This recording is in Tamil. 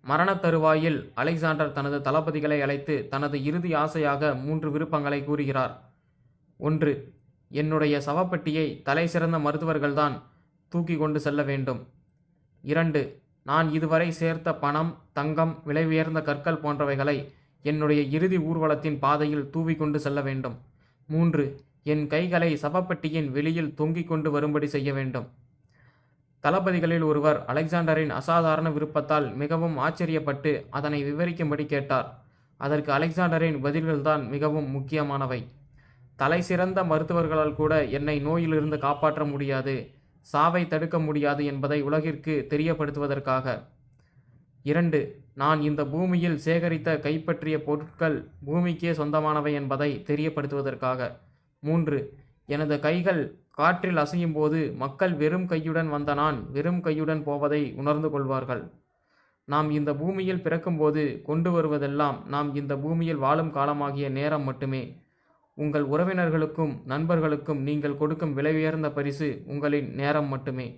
மரணத் தருவாயில் அலெக்சாண்டர் தனது தளபதிகளை அழைத்து தனது இறுதி ஆசையாக 3 விருப்பங்களை கூறுகிறார். 1. என்னுடைய சவப்பெட்டியை தலைசிறந்த மருத்துவர்கள்தான் தூக்கி கொண்டு செல்ல வேண்டும். 2. நான் இதுவரை சேர்த்த பணம், தங்கம், விலை உயர்ந்த கற்கள் போன்றவைகளை என்னுடைய இறுதி ஊர்வலத்தின் பாதையில் தூவிக்கொண்டு செல்ல வேண்டும். 3. என் கைகளை சவப்பெட்டியின் வெளியில் தொங்கிக் கொண்டு வரும்படி செய்ய வேண்டும். தளபதிகளில் ஒருவர் அலெக்சாண்டரின் அசாதாரண விருப்பத்தால் மிகவும் ஆச்சரியப்பட்டு அதனை விவரிக்கும்படி கேட்டார். அதற்கு அலெக்சாண்டரின் பதில்கள்தான் மிகவும் முக்கியமானவை. தலை சிறந்த மருத்துவர்களால் கூட என்னை நோயிலிருந்து காப்பாற்ற முடியாது, சாவை தடுக்க முடியாது என்பதை உலகிற்கு தெரியப்படுத்துவதற்காக. 2. நான் இந்த பூமியில் சேகரித்த கைப்பற்றிய பொருட்கள் பூமிக்கே சொந்தமானவை என்பதை தெரியப்படுத்துவதற்காக. 3. எனது கைகள் காற்றில் அசையும் போது மக்கள் வெறும் கையுடன் வந்த நான் வெறும் கையுடன் போவதை உணர்ந்து கொள்வார்கள். நாம் இந்த பூமியில் பிறக்கும்போது கொண்டு வருவதெல்லாம் நாம் இந்த பூமியில் வாழும் காலமாகிய நேரம் மட்டுமே. உங்கள் உறவினர்களுக்கும் நண்பர்களுக்கும் நீங்கள் கொடுக்கும் விலை உயர்ந்த பரிசு உங்களின் நேரம் மட்டுமே.